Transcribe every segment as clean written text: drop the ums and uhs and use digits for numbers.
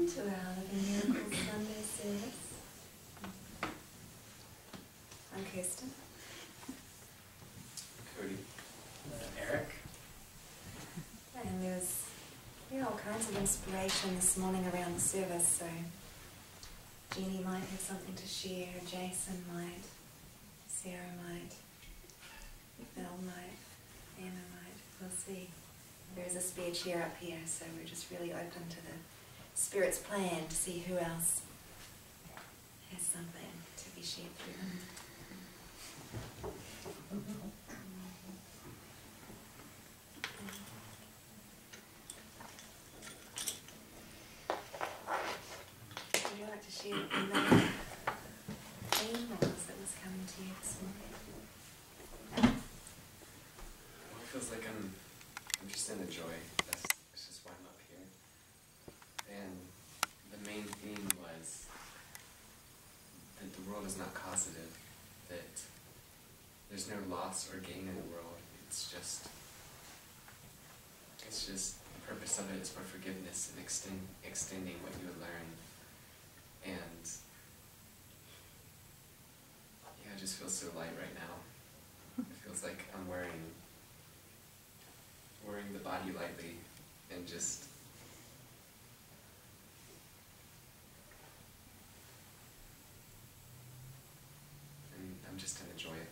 welcome to our Living Miracles Sunday service. I'm Kirsten. Cody. Erik. And there's all kinds of inspiration this morning around the service, so Jeannie might have something to share, Jason might, Sarah might, Bill might, Anna might, we'll see. There's a spare chair up here, so we're just really open to the Spirit's plan to see who else has something to be shared through them. Would you like to share another theme, or was it was coming to you this morning? Well, it feels like I'm just in a joy. That's just why I'm up here. And the main theme was that the world is not causative, that there's no loss or gain in the world. It's just the purpose of it is for forgiveness and extending what you would learn. And yeah, it just feels so light right now. It feels like I'm wearing the body lightly and just I'm just in the joy of it.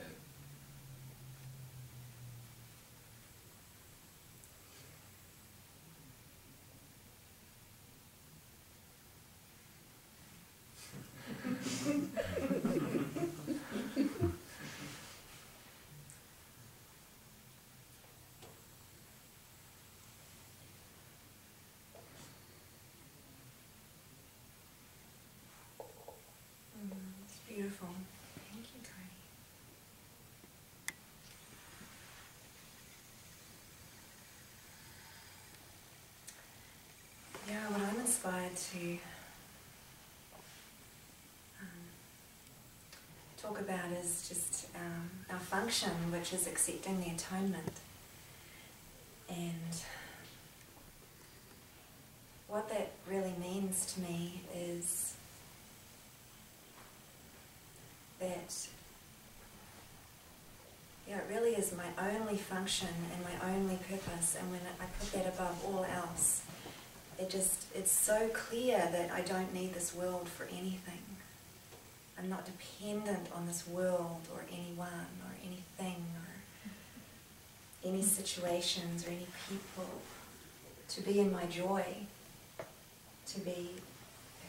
It's beautiful. Thank you, Cody. Yeah, what I'm inspired to talk about is just our function, which is accepting the atonement. And what that really means to me is that it really is my only function and my only purpose, and when I put that above all else, it's so clear that I don't need this world for anything. I'm not dependent on this world or anyone or anything or any situations or any people to be in my joy, to be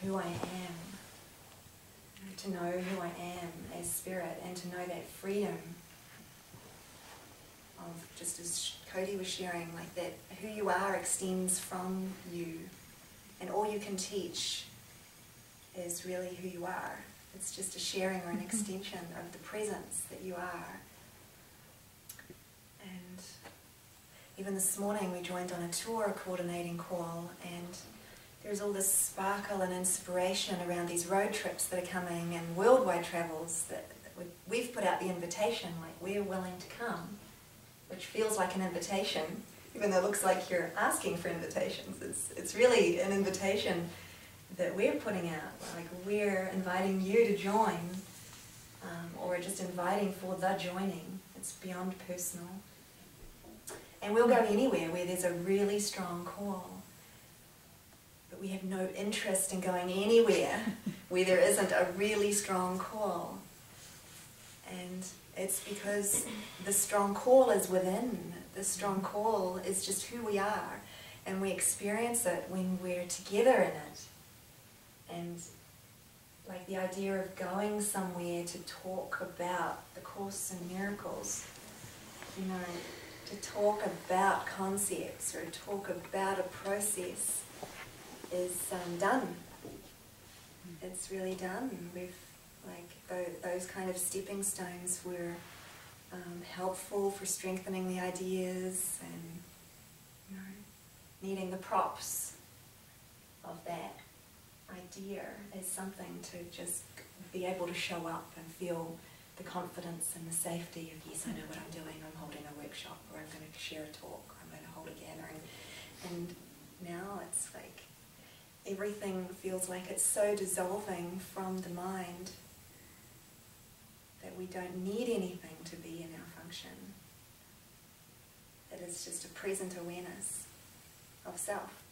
who I am, to know who I am as spirit, and to know that freedom of, just as Cody was sharing, like that who you are extends from you, and all you can teach is really who you are. It's just a sharing or an extension of the presence that you are. And even this morning we joined on a tour coordinating call, and there's all this sparkle and inspiration around these road trips that are coming and worldwide travels that we've put out the invitation, like we're willing to come, which feels like an invitation, even though it looks like you're asking for invitations. It's really an invitation that we're putting out, like we're inviting you to join, or just inviting for the joining. It's beyond personal. And we'll go anywhere where there's a really strong call. But we have no interest in going anywhere where there isn't a really strong call. And it's because the strong call is within. The strong call is just who we are. And we experience it when we're together in it. And like the idea of going somewhere to talk about the Course in Miracles, you know, to talk about concepts or talk about a process is done. It's really done. We've, like, those kind of stepping stones were helpful for strengthening the ideas and, you know, needing the props of that idea is something to just be able to show up and feel the confidence and the safety of, yes, I know what I'm doing, I'm holding a workshop, or I'm going to share a talk, or I'm going to hold a gathering. And now it's like everything feels like it's so dissolving from the mind that we don't need anything to be in our function. That it's just a present awareness of self.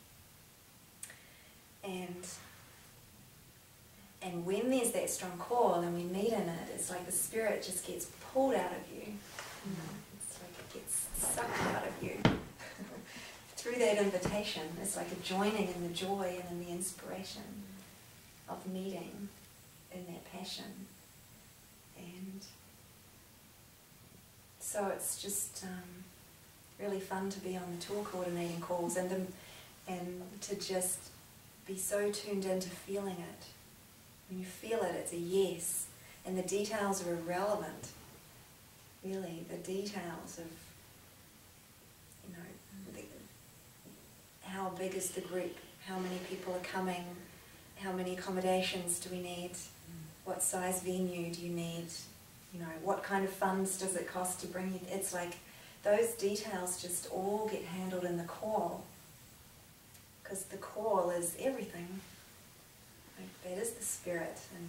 And when there's that strong call and we meet in it, it's like the spirit just gets pulled out of you. It's like it gets sucked out of you. Through that invitation, it's like a joining in the joy and in the inspiration of meeting in that passion. And so it's just really fun to be on the tour coordinating calls and to just be so tuned into feeling it. When you feel it, it's a yes. And the details are irrelevant. Really, the details of, how big is the group, how many people are coming, how many accommodations do we need, what size venue do you need, what kind of funds does it cost to bring you. It's like those details just all get handled in the call, because the call is everything. Like, that is the spirit, and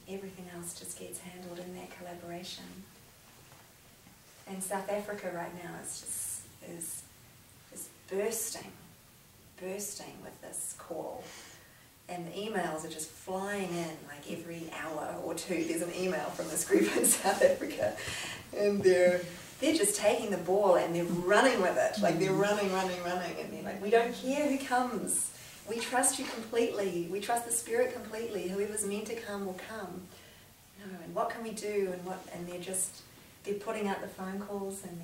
everything else just gets handled in that collaboration. And South Africa right now is bursting with this call. And the emails are just flying in, like every hour or two there's an email from this group in South Africa. And they're just taking the ball and they're running with it. Like they're running. And they're like, we don't care who comes. We trust you completely. We trust the spirit completely. Whoever's meant to come will come. And what can we do? And they're putting out the phone calls and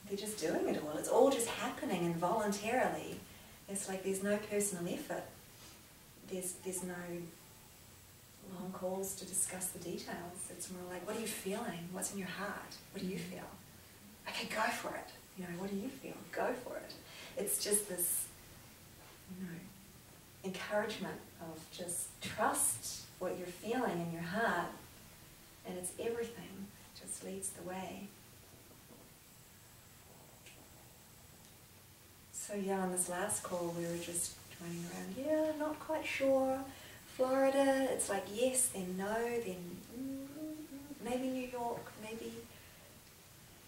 they're just doing it all. It's all just happening involuntarily. It's like there's no personal effort. There's no long calls to discuss the details. It's more like, what are you feeling? What's in your heart? What do you feel? Okay, go for it. What do you feel? Go for it. It's just this, encouragement of just trust what you're feeling in your heart, and it's everything. It just leads the way. So on this last call we were just running around, not quite sure. Florida, it's like yes, then no, then maybe New York, maybe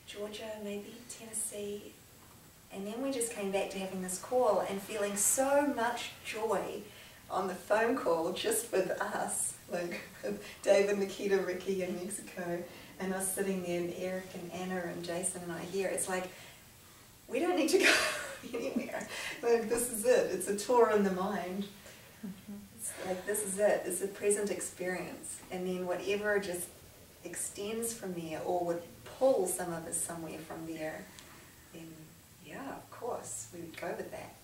Georgia, maybe Tennessee. And then we just came back to having this call and feeling so much joy on the phone call just with us, like Dave and Nikita, Ricky in Mexico, and us sitting there, and Erik and Anna and Jason and I here. It's like, we don't need to go anywhere. Like, this is it. It's a tour in the mind. It's like, this is it. It's a present experience. And then whatever just extends from there or would pull some of us somewhere from there, then yeah, of course, we would go with that.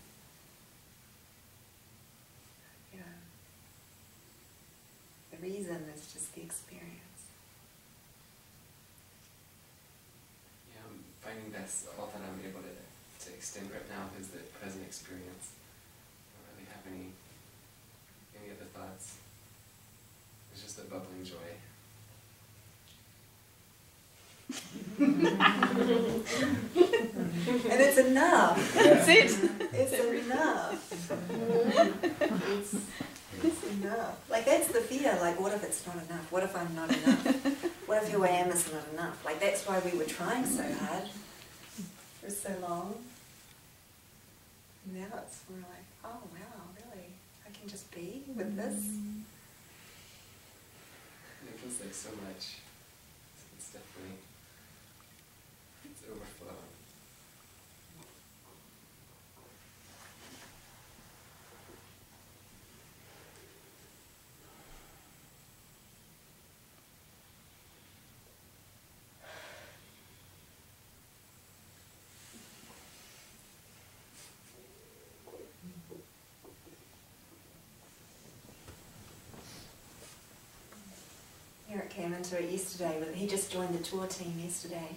Yeah. The reason is just the experience. Yeah, I'm finding that's all that I'm able to extend right now is the present experience. I don't really have any other thoughts. It's just a bubbling joy. And it's enough. That's it. It's enough. It's enough. Like, that's the fear. Like, what if it's not enough? What if I'm not enough? What if who I am is not enough? Like, that's why we were trying so hard for so long. Now we're like, oh wow, really? I can just be with this? It feels like so much. It's definitely, it's overflowing. Erik came into it yesterday. He just joined the tour team yesterday.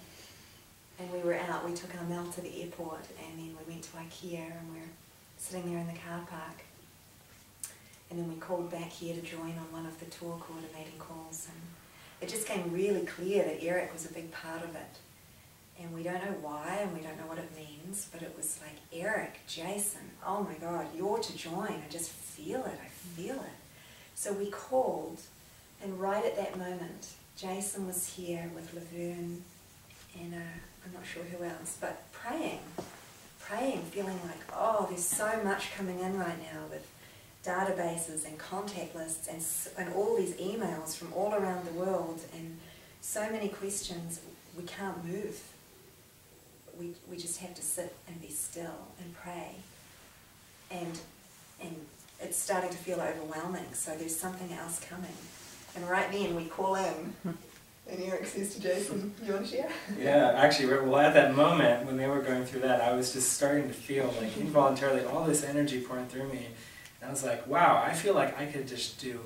And we were out, we took our Mel to the airport, and then we went to IKEA, and we're sitting there in the car park. And then we called back here to join on one of the tour coordinating calls. And it just became really clear that Erik was a big part of it. And we don't know why, and we don't know what it means, but it was like, Erik, Jason, oh my God, you're to join. I just feel it, I feel it. So we called, and right at that moment, Jason was here with Laverne and I'm not sure who else, but praying, feeling like, oh, there's so much coming in right now with databases and contact lists and all these emails from all around the world and so many questions. We can't move. We just have to sit and be still and pray. And it's starting to feel overwhelming, so there's something else coming. And right then we call in, and Erik says to Jason, you want to share? Yeah, actually, well, at that moment, when they were going through that, I was just starting to feel, like, involuntarily, all this energy pouring through me. And I was like, wow, I feel like I could just do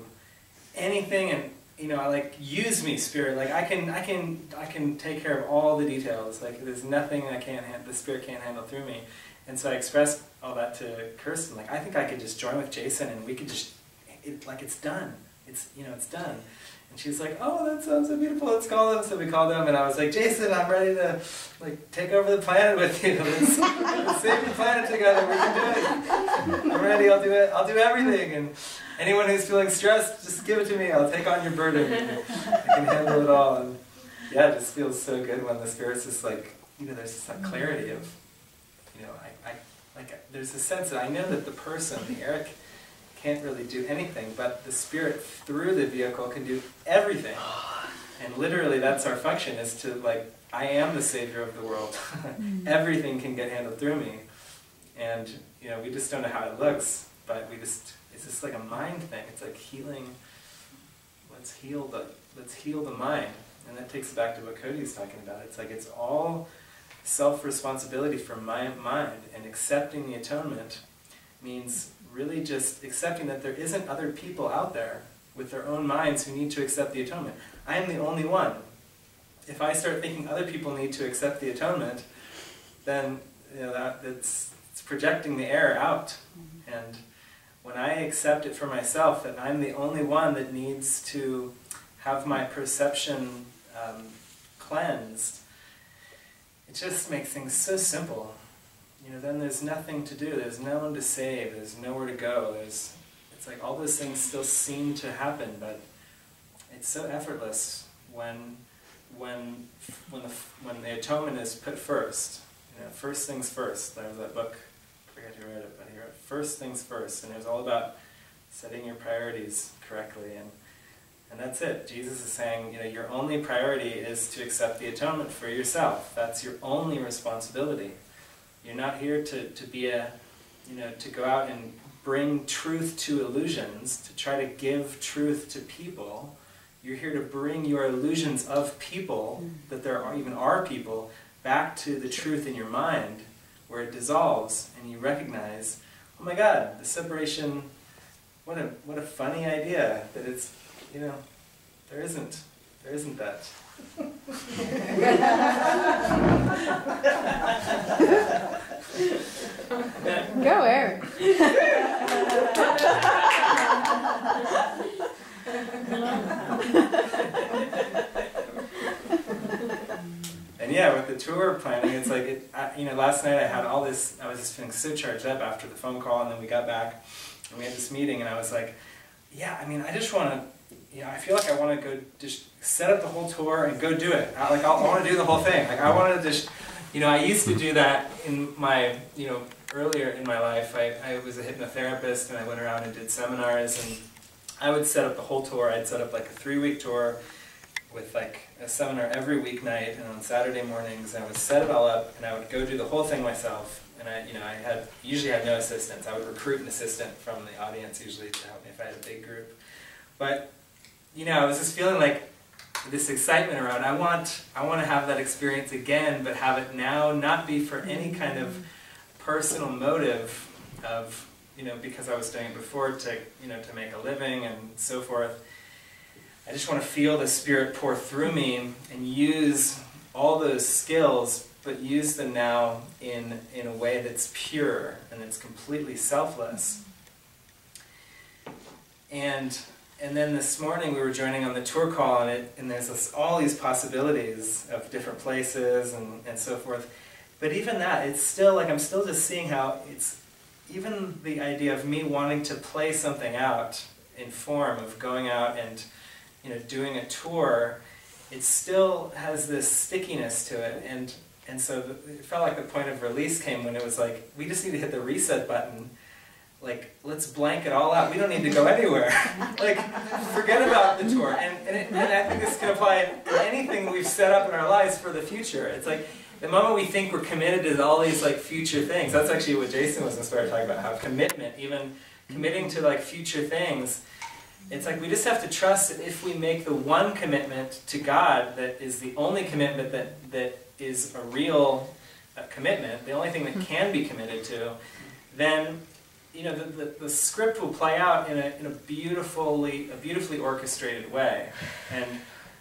anything, and, you know, like, use me, Spirit. Like, I can take care of all the details. Like, there's nothing the Spirit can't handle through me. And so I expressed all that to Kirsten. Like, I think I could just join with Jason, and we could just, it's done. It's done. And she's like, oh, that sounds so beautiful, let's call them. So we called them, and I was like, Jason, I'm ready to, like, take over the planet with you. Let's save the planet together, we can do it. I'm ready, I'll do it, I'll do everything. And anyone who's feeling stressed, just give it to me, I'll take on your burden. I can handle it all. And yeah, it just feels so good when the Spirit's just like, you know, there's this like clarity of, you know, there's a sense that I know that the person, the Erik, can't really do anything, but the Spirit through the vehicle can do everything. And literally that's our function, is to, like, I am the Savior of the world. Everything can get handled through me. And, you know, we just don't know how it looks, but it's just like a mind thing. It's like healing. Let's heal the mind. And that takes us back to what Cody's talking about. It's like it's all self-responsibility for my mind, and accepting the atonement means really just accepting that there isn't other people out there with their own minds who need to accept the atonement. I am the only one. If I start thinking other people need to accept the atonement, then, you know, it's projecting the error out. And when I accept it for myself, that I'm the only one that needs to have my perception cleansed, it just makes things so simple. You know, then there's nothing to do, there's no one to save, there's nowhere to go, it's like all those things still seem to happen, but it's so effortless when the atonement is put first. You know, first things first. There was that book, I forget who wrote it, but he wrote First Things First, and it was all about setting your priorities correctly, and that's it. Jesus is saying, you know, your only priority is to accept the atonement for yourself. That's your only responsibility. You're not here to be to go out and bring truth to illusions, to try to give truth to people. You're here to bring your illusions of people, that there are people, back to the truth in your mind, where it dissolves, and you recognize, oh my God, the separation, what a funny idea, that it's, you know, there isn't that. Go, Erik. And yeah, with the tour planning, it's like, you know, last night I had all this, I was just feeling so charged up after the phone call, and then we got back, and we had this meeting, and I was like, yeah, I mean, I just want to, you know, I feel like I want to go just set up the whole tour and go do it. I want to do the whole thing. Like, I want to just, you know, I used to do that in my, you know, earlier in my life. I was a hypnotherapist, and I went around and did seminars, and I would set up the whole tour. I'd set up like a 3-week tour with like a seminar every weeknight, and on Saturday mornings I would set it all up, and I would go do the whole thing myself. And I usually had no assistants. I would recruit an assistant from the audience usually to help me if I had a big group. But, you know, I was just feeling like this excitement around, I want to have that experience again, but have it now not be for any kind of personal motive of, you know, because I was doing it before to, you know, to make a living and so forth. I just want to feel the Spirit pour through me and use all those skills, but use them now in a way that's pure and that's completely selfless. And then this morning we were joining on the tour call, and there's all these possibilities of different places and so forth. But even that, it's still like I'm still just seeing how it's even the idea of me wanting to play something out in form of going out and doing a tour. It still has this stickiness to it, and so it felt like the point of release came when it was like, we just need to hit the reset button. Like, let's blank it all out. We don't need to go anywhere. Like, forget about the tour. And I think this can apply to anything we've set up in our lives for the future. It's like, the moment we think we're committed to all these like future things, that's actually what Jason was inspired talking about, how commitment, even committing to like future things, it's like we just have to trust that if we make the one commitment to God that is the only commitment that is a real commitment, the only thing that can be committed to, then the script will play out in a beautifully orchestrated way, and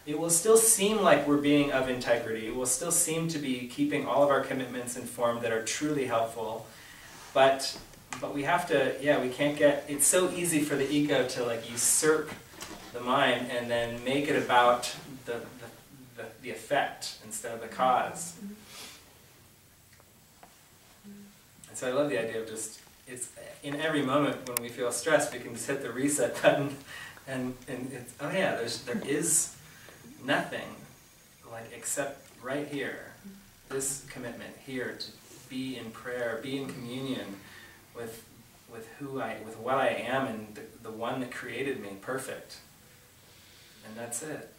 it will still seem like we're being of integrity. It will still seem to be keeping all of our commitments informed that are truly helpful, but we have to, we can't get, it's so easy for the ego to like usurp the mind and then make it about the effect instead of the cause. And so I love the idea of just, it's in every moment when we feel stressed, we can just hit the reset button and it's, oh yeah, there is nothing like except right here, this commitment here to be in prayer, be in communion with what I am and the one that created me, perfect. And that's it.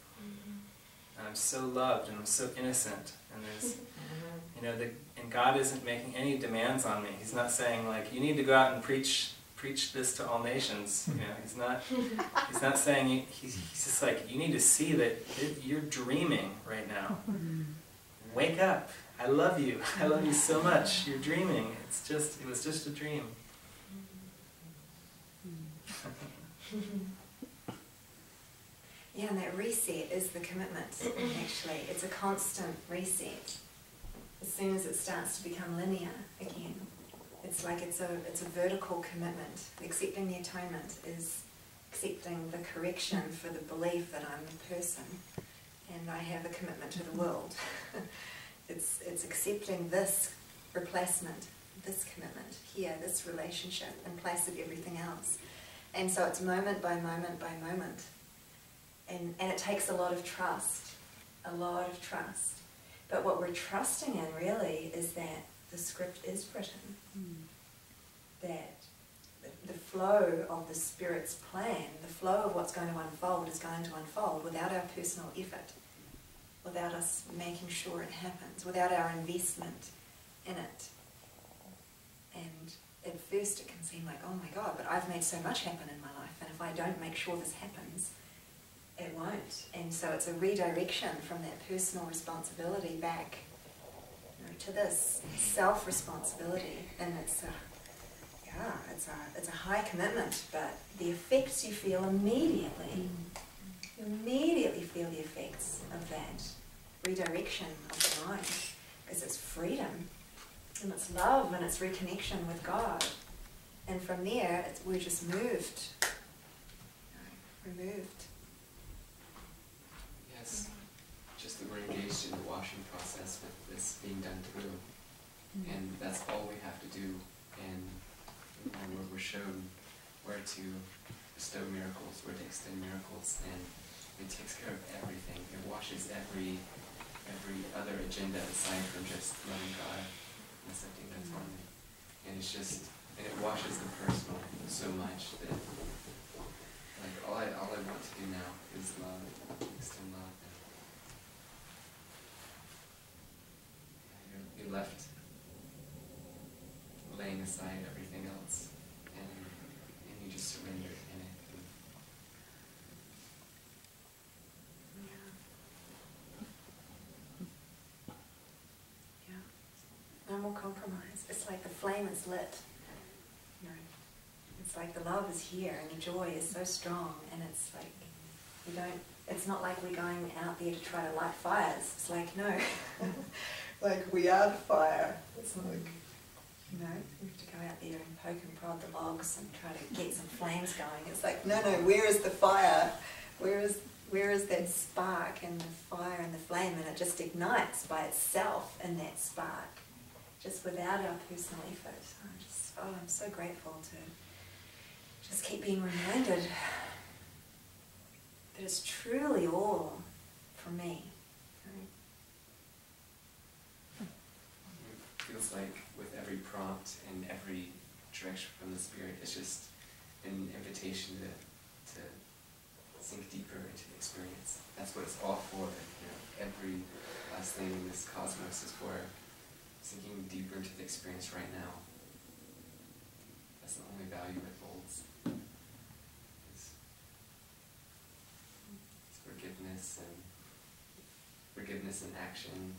And I'm so loved and I'm so innocent, and there's and God isn't making any demands on me. He's not saying like, you need to go out and preach this to all nations. He's not saying, he's just like, you need to see that you're dreaming right now. Wake up. I love you. I love you so much. You're dreaming. It was just a dream. Yeah, and that reset is the commitment, actually. It's a constant reset. As soon as it starts to become linear again, it's like it's a vertical commitment. Accepting the atonement is accepting the correction for the belief that I'm the person and I have a commitment to the world. It's accepting this replacement, this commitment here, this relationship in place of everything else. And so it's moment by moment by moment. And it takes a lot of trust, But what we're trusting in really is that the script is written, that the flow of the Spirit's plan, the flow of what's going to unfold is going to unfold without our personal effort, without us making sure it happens, without our investment in it. And at first it can seem like, oh my God, but I've made so much happen in my life, and if I don't make sure this happens, it won't. And so it's a redirection from that personal responsibility back to this self-responsibility. And it's a high commitment, but the effects you feel immediately, you immediately feel the effects of that redirection of the mind, because it's freedom, and it's love, and it's reconnection with God. And from there, we're just moved, removed. Yes, just that we're engaged in the washing process with this being done through. And that's all we have to do. And we're shown where to bestow miracles, where to extend miracles, and it takes care of everything. It washes every other agenda aside from just loving God and accepting the atonement. And it's just, and it washes the personal so much that, like, all I want to do now is love, extend love. And you're left laying aside everything else, and you just surrender in it. No more compromise. It's like the flame is lit. It's like the love is here and the joy is so strong, and it's like it's not like we're going out there to try to light fires. It's like, no. Like we are the fire. It's like, we have to go out there and poke and prod the logs and try to get some flames going. It's like, no, where is the fire? Where is that spark and the fire and the flame? And it just ignites by itself in that spark, just without our personal effort. I'm so grateful to just keep being reminded that it's truly all for me. It feels like with every prompt and every direction from the Spirit, it's just an invitation to sink deeper into the experience. That's what it's all for. Every last thing in this cosmos is for sinking deeper into the experience right now. That's the only value it holds. It's forgiveness and action.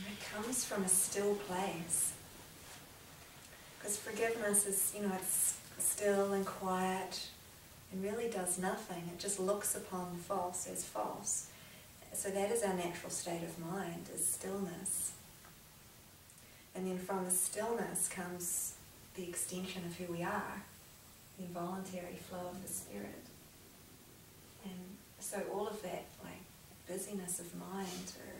It comes from a still place. Because forgiveness is, it's still and quiet and really does nothing. It just looks upon the false as false. So that is our natural state of mind, is stillness. And then from the stillness comes the extension of who we are, the involuntary flow of the Spirit. And so all of that, like, busyness of mind, or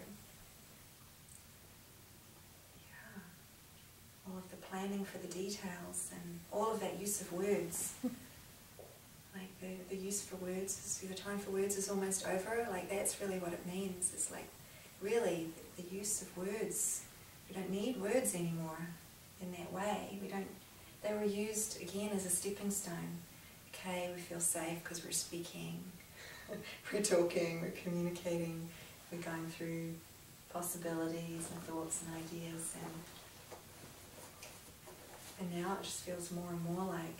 all of the planning for the details, and all of that use of words. Like the use for words, the time for words is almost over. Like that's really what it means. It's like really the use of words. We don't need words anymore in that way. They were used again as a stepping stone. Okay, we feel safe because we're speaking, we're talking, we're communicating, we're going through possibilities and thoughts and ideas, and now it just feels more and more like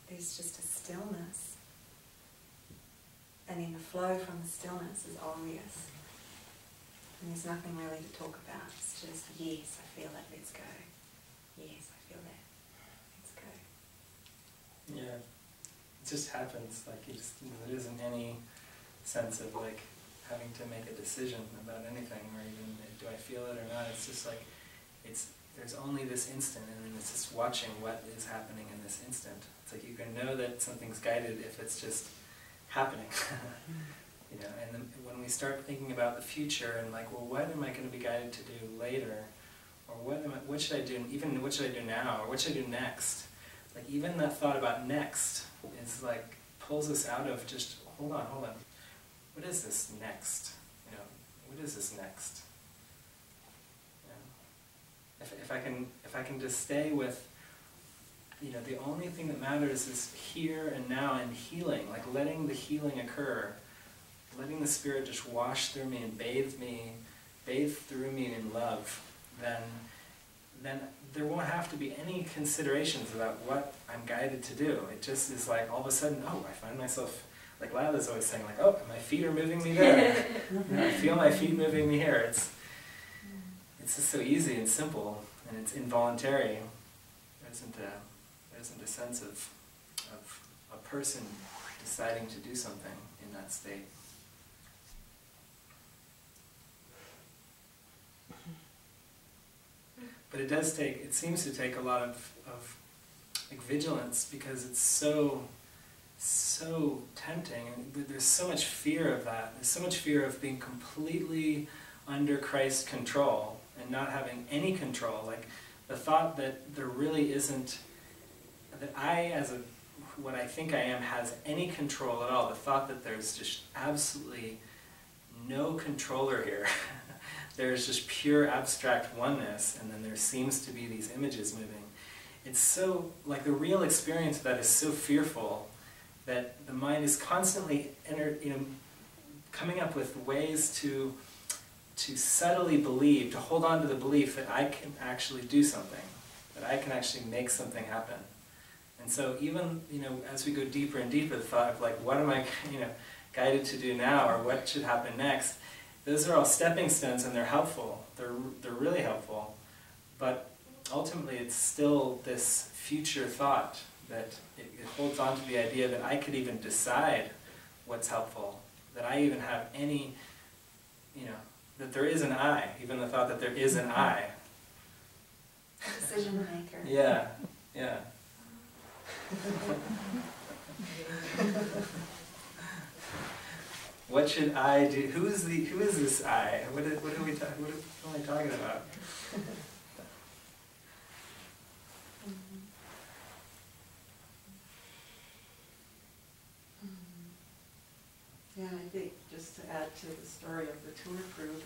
there's just a stillness. And then the flow from the stillness is obvious. And there's nothing really to talk about. It's just, yes, I feel it, let's go. Yes, I feel that, let's go. Yeah, it just happens. Like there isn't any sense of like having to make a decision about anything, or even do I feel it or not. It's just like, there's only this instant, and then it's just watching what is happening in this instant. It's like you can know that something's guided if it's just happening. And then when we start thinking about the future and like, well, what am I going to be guided to do later, or what should I do? Even what should I do now, or what should I do next? Like even that thought about next is like pulls us out of just hold on. What is this next? What is this next? If I can just stay with, the only thing that matters is here and now and healing, like letting the healing occur, letting the Spirit just wash through me and bathe through me in love, then there won't have to be any considerations about what I'm guided to do. It just is like all of a sudden, I find myself, like Lila's always saying, like, my feet are moving me there. I feel my feet moving me here. It's just so easy and simple, and it's involuntary. There isn't a sense of a person deciding to do something in that state. But it seems to take a lot of like vigilance, because it's so tempting, and there's so much fear of that. There's so much fear of being completely under Christ's control and not having any control. Like the thought that there really isn't, that I, as what I think I am, has any control at all. The thought that there's just absolutely no controller here. There's just pure abstract oneness, and then there seems to be these images moving. It's so, like the real experience of that is so fearful that the mind is constantly coming up with ways to subtly believe, to hold on to the belief that I can actually do something, that I can actually make something happen. And so even, as we go deeper and deeper, the thought of like, what am I, guided to do now, or what should happen next, those are all stepping stones, and they're helpful. They're really helpful. But ultimately it's still this future thought that it holds on to the idea that I could even decide what's helpful, that I even have any, that there is an I, even the thought that there is an I. Decision maker. Yeah, yeah. What should I do? Who is this I? What am I talking about? Yeah, I think just to add to the story of the tour group,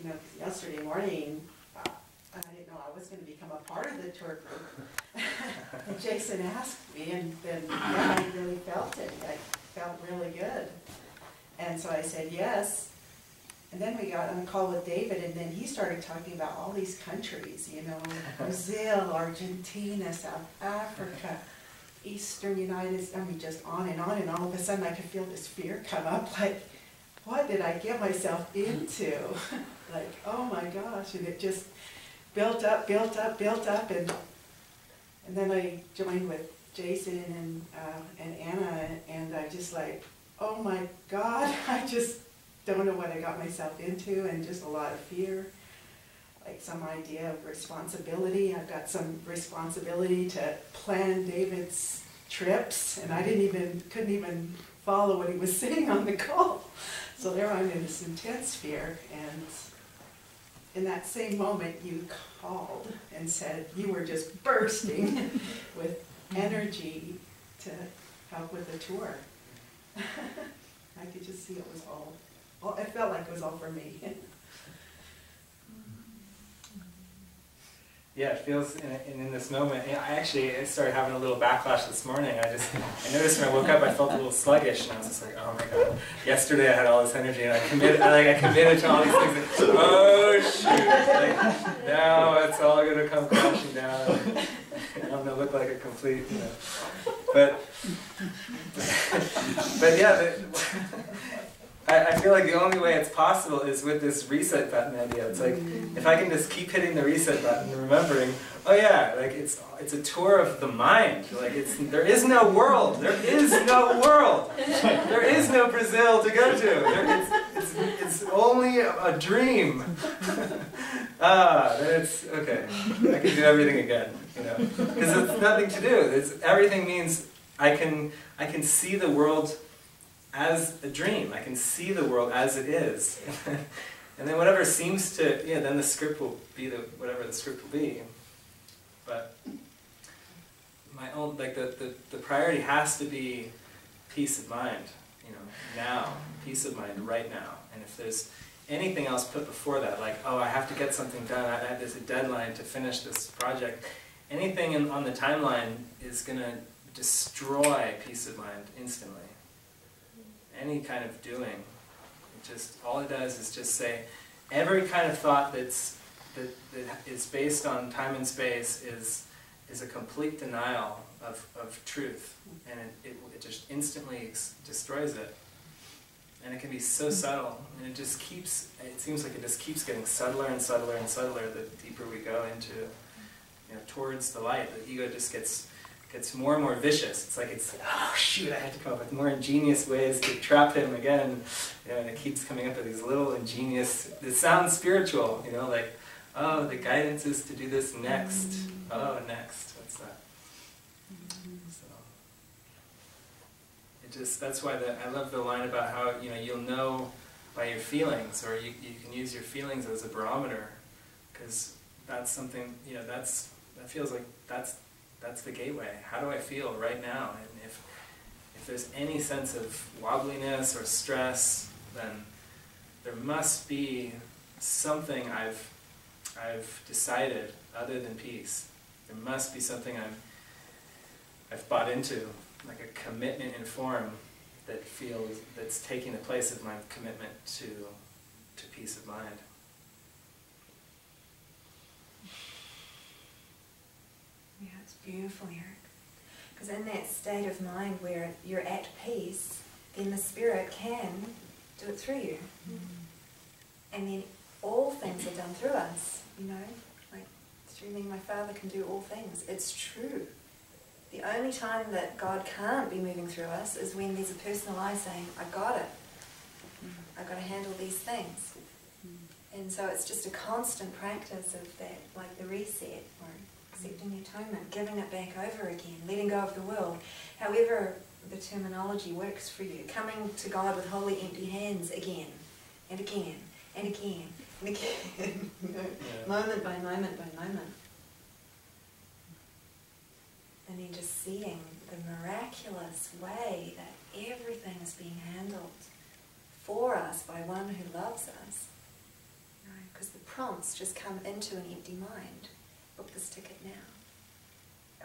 and yesterday morning, I didn't know I was going to become a part of the tour group. And Jason asked me, and then I really felt it. I felt really good. And so I said yes. And then we got on a call with David, and then he started talking about all these countries, Brazil, Argentina, South Africa, Eastern United States, just on, and all of a sudden I could feel this fear come up, like, what did I get myself into? Like, oh my gosh, and it just built up, and then I joined with Jason and Anna, and I just like, oh my God, I just don't know what I got myself into, and just a lot of fear, like some idea of responsibility. I've got some responsibility to plan David's trips, and I couldn't even follow what he was saying on the call. So there I'm in this intense fear, and in that same moment you called and said you were just bursting with energy to help with the tour. I could just see it was all, it felt like it was all for me. Yeah, it feels, in this moment, I started having a little backlash this morning. I noticed when I woke up, I felt a little sluggish, and I was just like, oh my God. Yesterday I had all this energy, and I committed to all these things, and, oh shoot, like, now it's all going to come crashing down, and I'm going to look like a complete, But yeah, I feel like the only way it's possible is with this reset button idea. It's like, if I can just keep hitting the reset button and remembering, oh yeah, like it's a tour of the mind. Like there is no world. There is no world. There is no Brazil to go to. It's only a dream. Then it's, okay, I can do everything again, Because it's nothing to do. Everything means I can see the world as a dream. I can see the world as it is. And then whatever seems to, then the script will be whatever the script will be. But my own, like the priority has to be peace of mind, now, peace of mind right now. And if there's anything else put before that, like, oh, I have to get something done, there's a deadline to finish this project, anything on the timeline is going to destroy peace of mind instantly. Any kind of doing, all it does is just say, every kind of thought that is based on time and space is a complete denial of truth, and it just instantly destroys it. And it can be so subtle, and it seems like it just keeps getting subtler and subtler and subtler the deeper we go into, towards the light. The ego just gets more and more vicious. It's like, oh shoot, I have to come up with more ingenious ways to trap him again. And it keeps coming up with these little ingenious, it sounds spiritual, like, oh, the guidance is to do this next. Oh, next, what's that? So, that's why I love the line about how, you'll know by your feelings, or you can use your feelings as a barometer, because that's something, that feels like that's the gateway. How do I feel right now? And if there's any sense of wobbliness or stress, then there must be something I've decided other than peace. There must be something I've bought into, like a commitment in form that's taking the place of my commitment to peace of mind. Yeah, it's beautiful, Erik. Because in that state of mind where you're at peace, then the Spirit can do it through you. And then all things are done through us, like through me, my Father can do all things. It's true. The only time that God can't be moving through us is when there's a personal I saying, I got it. I've got to handle these things. And so it's just a constant practice of that, like the reset, or accepting the atonement, giving it back over again, letting go of the world. However the terminology works for you, coming to God with wholly empty hands again, and again, and again, and again, moment by moment by moment. And then just seeing the miraculous way that everything is being handled for us by one who loves us. Because the prompts just come into an empty mind. Book this ticket now.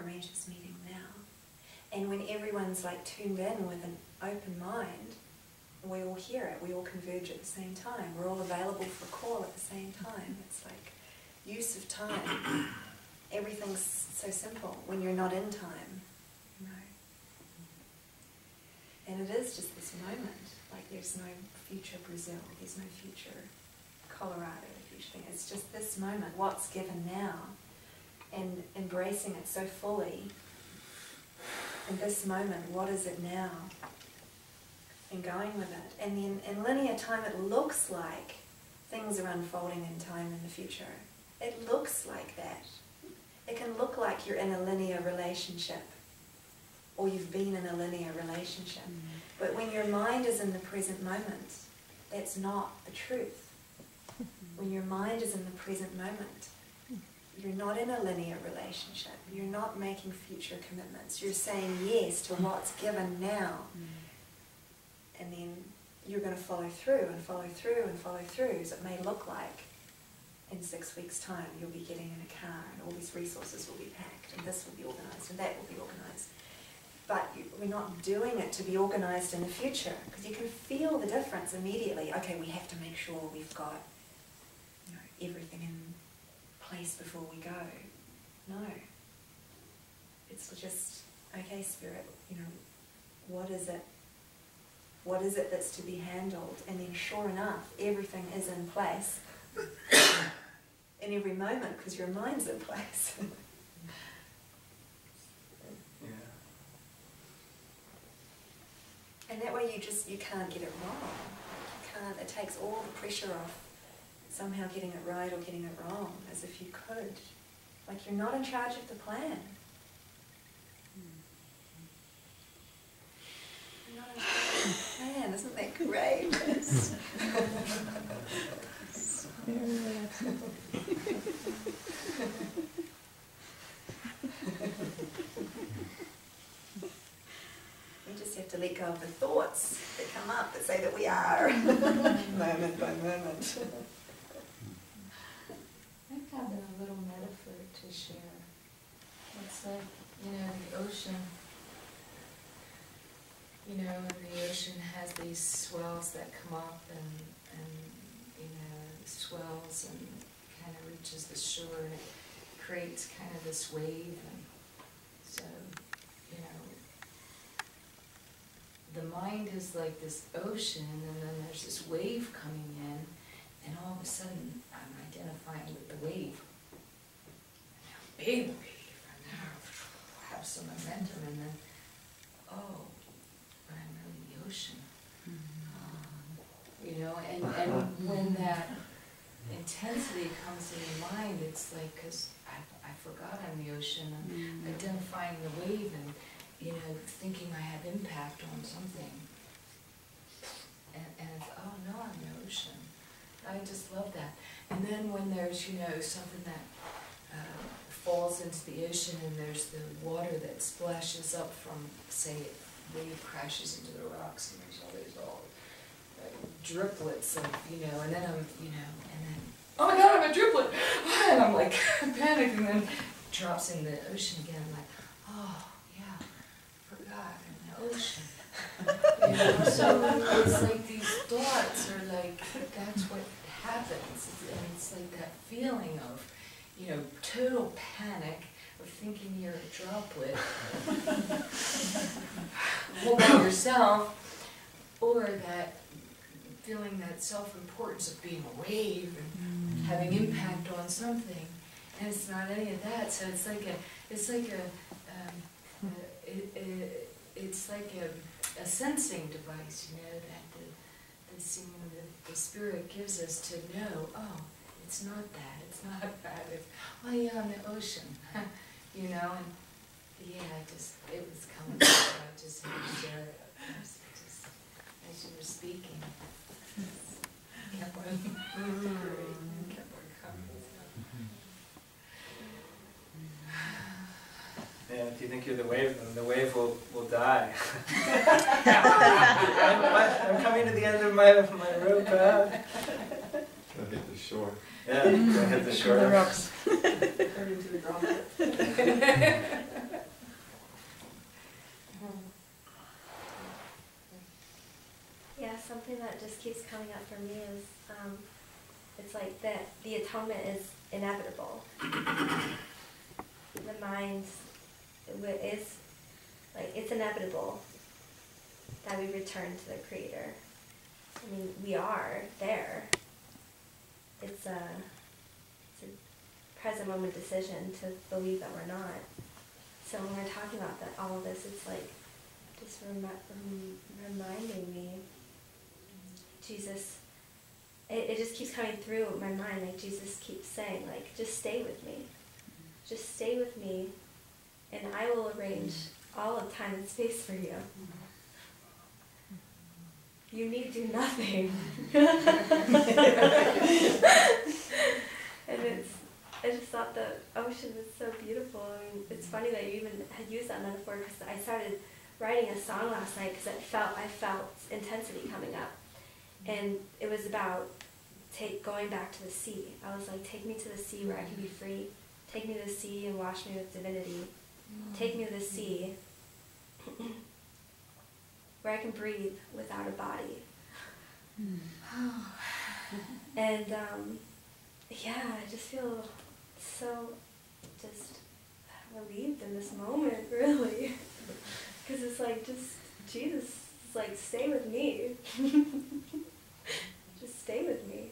Arrange this meeting now. And when everyone's like tuned in with an open mind, we all hear it. We all converge at the same time. We're all available for a call at the same time. It's like use of time. Everything's so simple when you're not in time, you know. And it is just this moment. Like there's no future Brazil. There's no future Colorado. Future thing. It's just this moment. What's given now, and embracing it so fully. In this moment, what is it now? And going with it. And then in linear time, it looks like things are unfolding in time in the future. It looks like that. It can look like you're in a linear relationship, or you've been in a linear relationship. But when your mind is in the present moment, that's not the truth. When your mind is in the present moment, you're not in a linear relationship. You're not making future commitments. You're saying yes to what's given now. And then you're going to follow through and follow through and follow through. So it may look like in 6 weeks' time you'll be getting in a car and all these resources will be packed and this will be organised and that will be organised. But we're not doing it to be organised in the future, because you can feel the difference immediately. Okay, we have to make sure we've got, you know, everything in place before we go. No. It's just, okay, Spirit, you know, what is it? What is it that's to be handled? And then sure enough, everything is in place in every moment, because your mind's in place. And that way you can't get it wrong. You can't, it takes all the pressure off somehow getting it right or getting it wrong, as if you could. Like you're not in charge of the plan. You're not in charge of the plan, isn't that great? Very relaxing. We just have to let go of the thoughts that come up that say that we are, moment by moment. I have a little metaphor to share. It's like, you know, the ocean. You know, the ocean has these swells that come up and you know, it swells and kind of reaches the shore and it creates kind of this wave. And so, you know, the mind is like this ocean, and then there's this wave coming in, and all of a sudden I'm identifying with the wave. And how big the wave, and now I have some momentum, and then, oh, but I'm really the ocean. You know, and when that intensity comes in your mind, it's like, because I forgot I'm the ocean, I'm identifying the wave and, you know, thinking I have impact on something. And it's, oh no, I'm the ocean. I just love that. And then when there's, you know, something that falls into the ocean and there's the water that splashes up from, say, a wave crashes into the rocks and there's all these driplets of, you know, and then I'm, you know, and then, oh my God, I'm a driplet! And I'm like panicking, and then it drops in the ocean again. I'm like, oh yeah, forgot I'm the ocean. You know, so it's like these thoughts are like, that's what happens. And it's like that feeling of, you know, total panic of thinking you're a droplet all by yourself, or that feeling that self-importance of being a wave and having impact on something, and it's not any of that. So it's like a It's like a sensing device, you know, that the Spirit gives us to know, oh, it's not that, it's not that, it's, oh yeah, on the ocean, you know, and yeah, it was coming through, I just had to share it, of course, just as you were speaking. Kept on coming. And if you think you're the wave, then the wave will die. I'm coming to the end of my rope. I'll hit the shore. Yeah, go hit the shore. The rocks. Turn into the droplet. Yeah, something that just keeps coming up for me is, it's like that the atonement is inevitable. The mind is, like, it's inevitable that we return to the Creator. I mean, we are there. It's a present moment decision to believe that we're not. So when we're talking about that, all of this, it's like just reminding me, Jesus, it just keeps coming through my mind, like Jesus keeps saying, like, just stay with me. Just stay with me, and I will arrange all of time and space for you. You need do nothing. And I just thought the ocean was so beautiful. I mean, it's funny that you even had used that metaphor, because I started writing a song last night because I felt intensity coming up. And it was about going back to the sea. I was like, take me to the sea where I can be free. Take me to the sea and wash me with divinity. Take me to the sea where I can breathe without a body. And yeah, I just feel so just relieved in this moment, really. Because it's like, just, Jesus is like, stay with me. Just stay with me.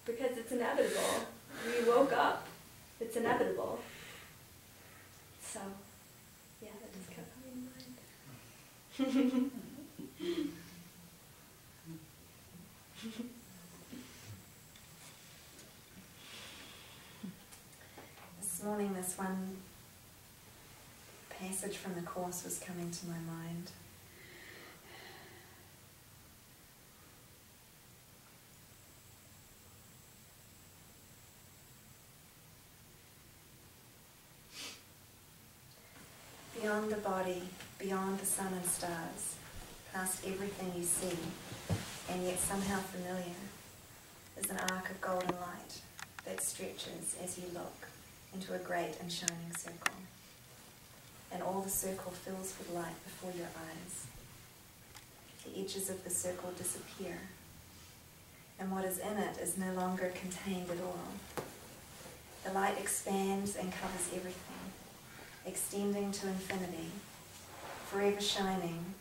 Because it's inevitable. We woke up. It's inevitable. So, yeah, that just kept coming in mind. This morning, this one passage from the Course was coming to my mind. Beyond the body, beyond the sun and stars, past everything you see, and yet somehow familiar, is an arc of golden light that stretches as you look into a great and shining circle. And all the circle fills with light before your eyes. The edges of the circle disappear, and what is in it is no longer contained at all. The light expands and covers everything, extending to infinity, forever shining,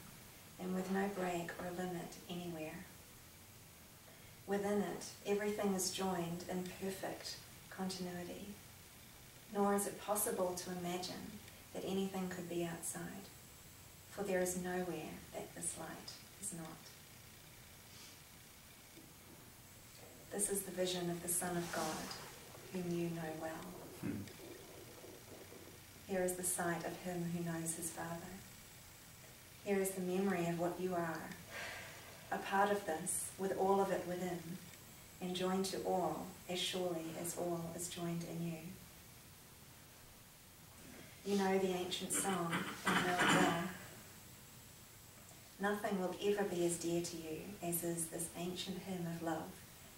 and with no break or limit anywhere. Within it, everything is joined in perfect continuity, nor is it possible to imagine that anything could be outside, for there is nowhere that this light is not. This is the vision of the Son of God, whom you know well. Here is the sight of him who knows his Father. Here is the memory of what you are, a part of this, with all of it within, and joined to all as surely as all is joined in you. You know the ancient song, and know it well. Nothing will ever be as dear to you as is this ancient hymn of love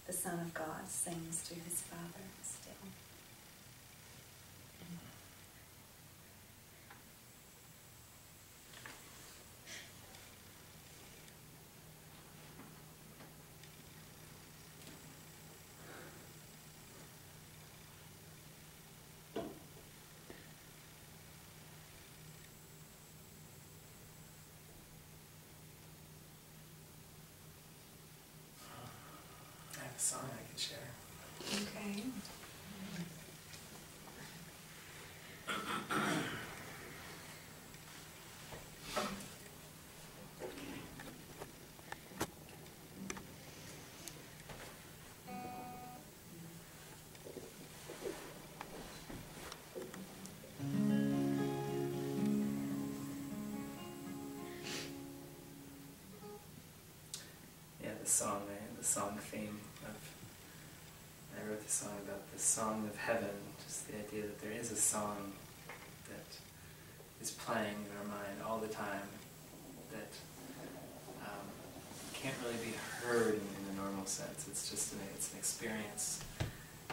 the Son of God sings to his Father still. I have a song I could share. Okay. the song theme of, I wrote the song about the song of heaven, just the idea that there is a song that is playing in our mind all the time, that can't really be heard in the normal sense. It's just it's an experience,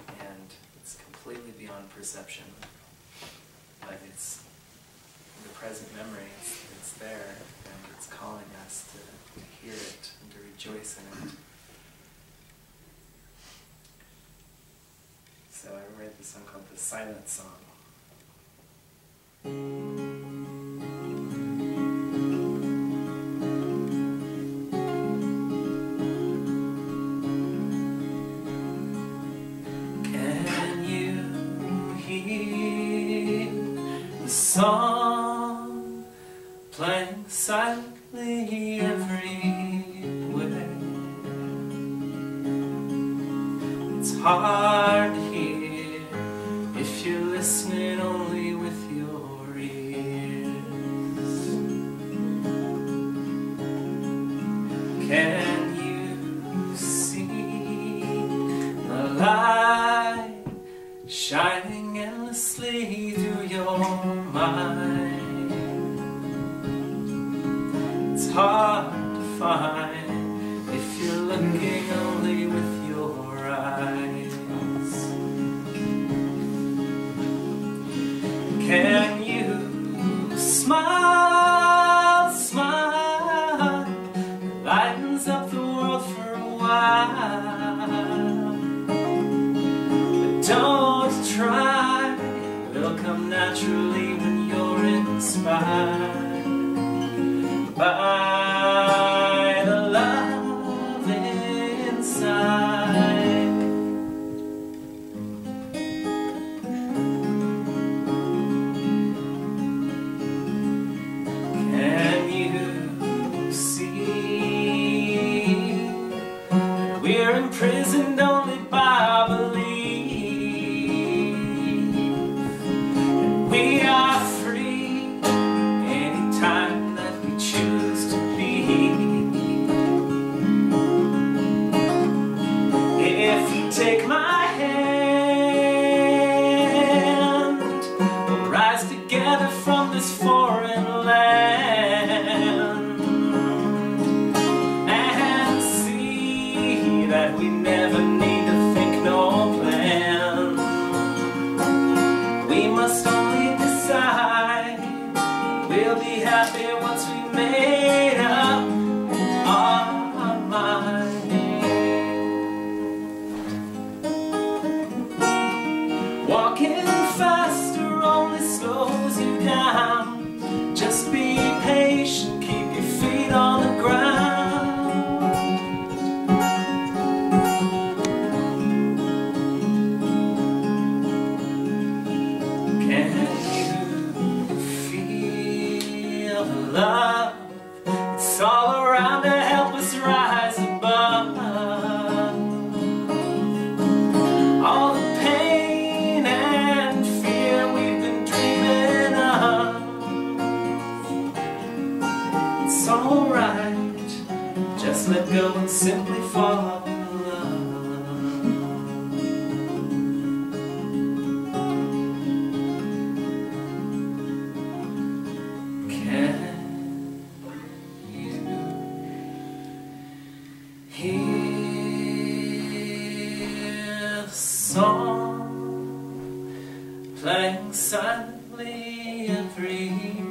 and it's completely beyond perception. But it's the present memory. It's there, and it's calling us to hear it and to rejoice in it. So I wrote this song called The Silent Song. Can you hear the song playing silently everywhere? It's hard to hear if you're listening only with your ears. Can you see the light shining endlessly through your mind? It's hard to find if you're looking only with your eyes. Can you smile, smile? It lightens up the world for a while. But don't try, it'll come naturally when you're inspired by the love inside. Can you see that we're imprisoned only by belief, and we are free anytime that we choose to be? If you take my hand, we'll rise together from this foreign land and see that we never need to think no plan. We must only decide we'll be happy once we made up our mind. Walking faster only slows you down. Just be patient, keep your feet on the ground. Can you feel the love? It's all around to help us rise above all the pain and fear we've been dreaming of. It's alright, just let go and simply fall in love. Can you hear the song playing silently everywhere?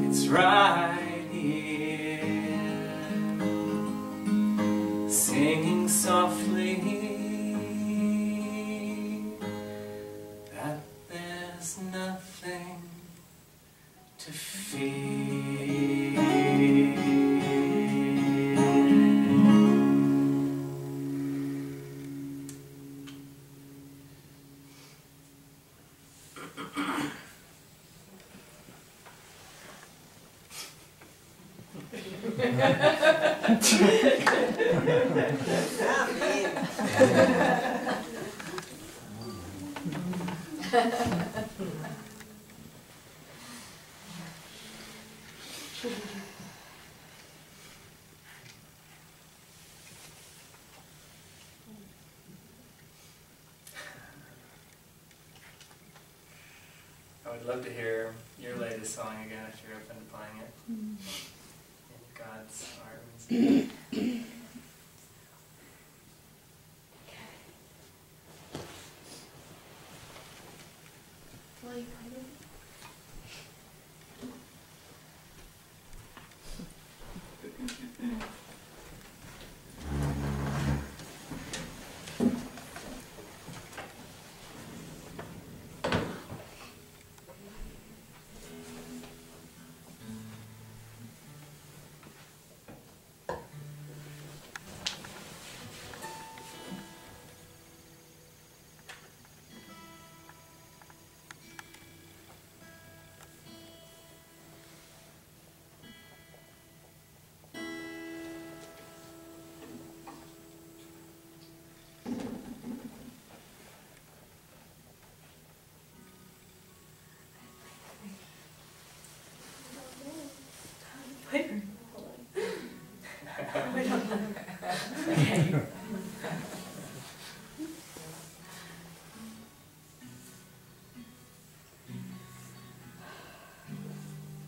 It's right here, singing softly that there's nothing to fear. would love to hear your latest song again if you're open to playing it in God's arms. Will you play with me?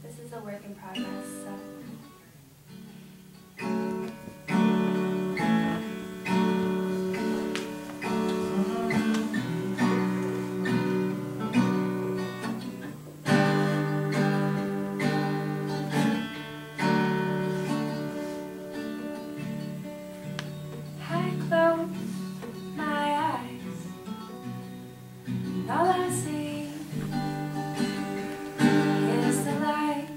This is a work in progress, so. I close my eyes, and all I see is the light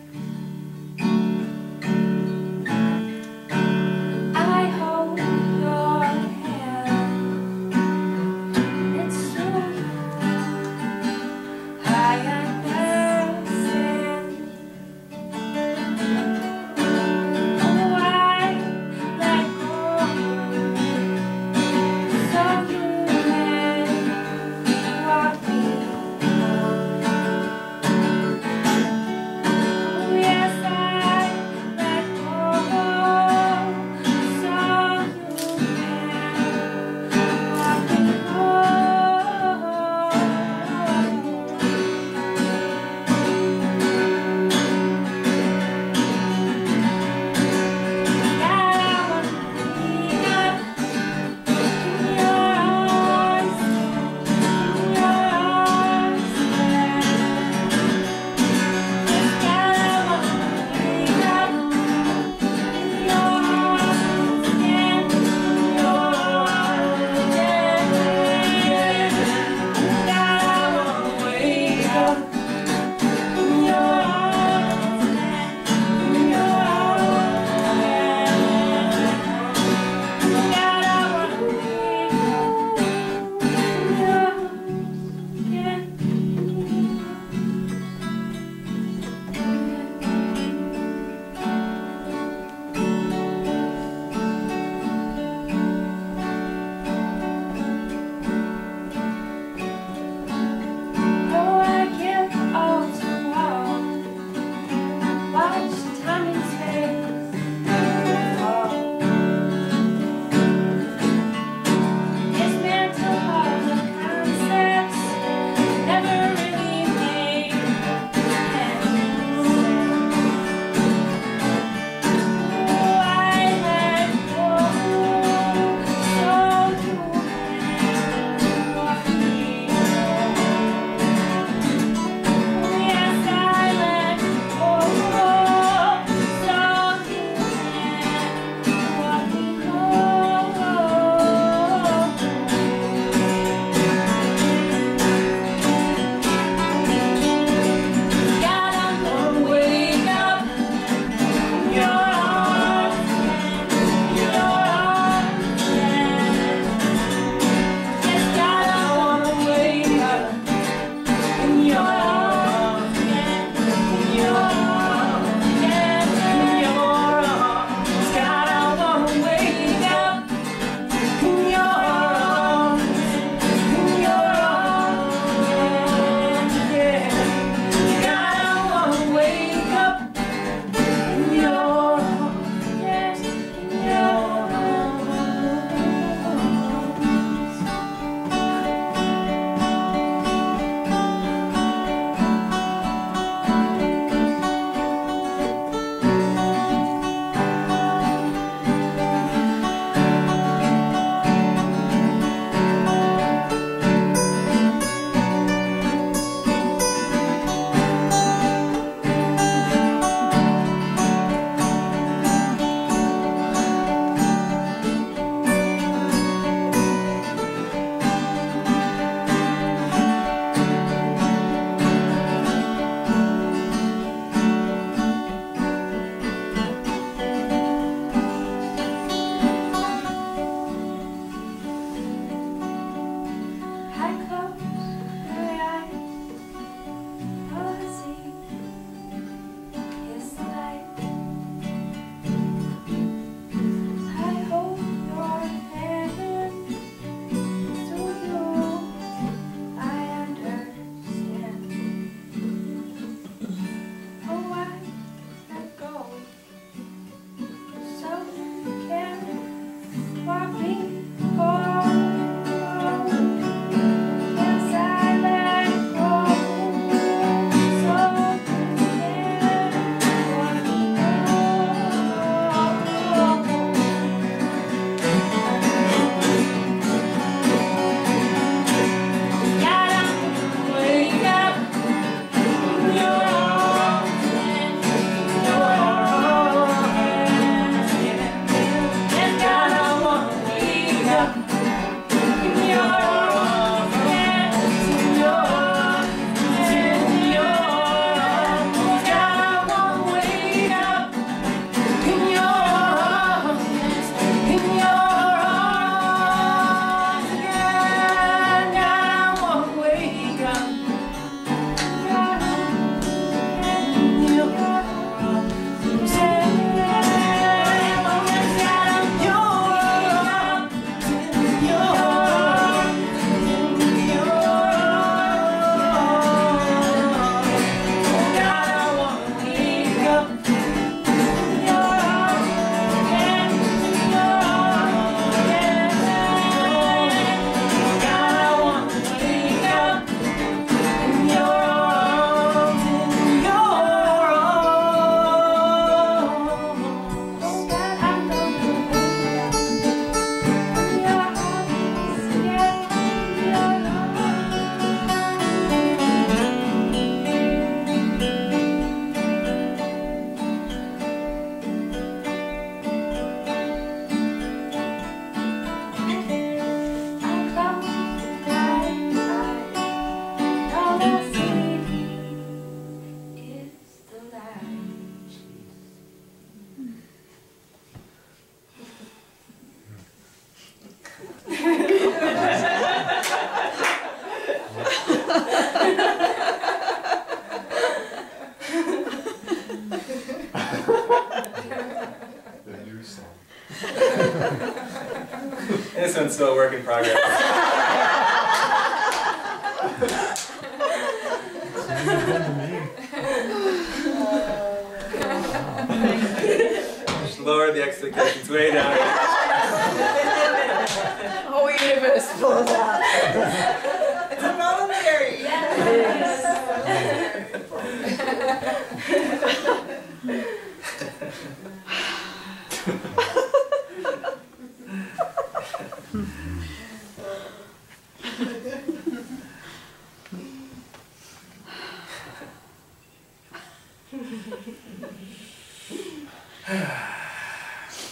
This one's still a work in progress. Just lower the expectations way down. The whole universe pulls out. It's a voluntary.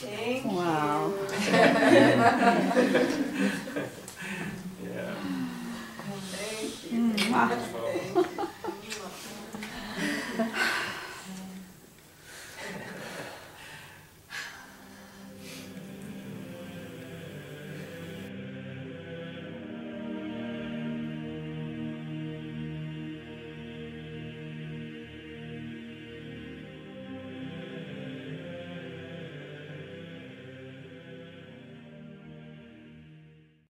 Thank Wow. Yeah. Thank you. Wow. Wonderful.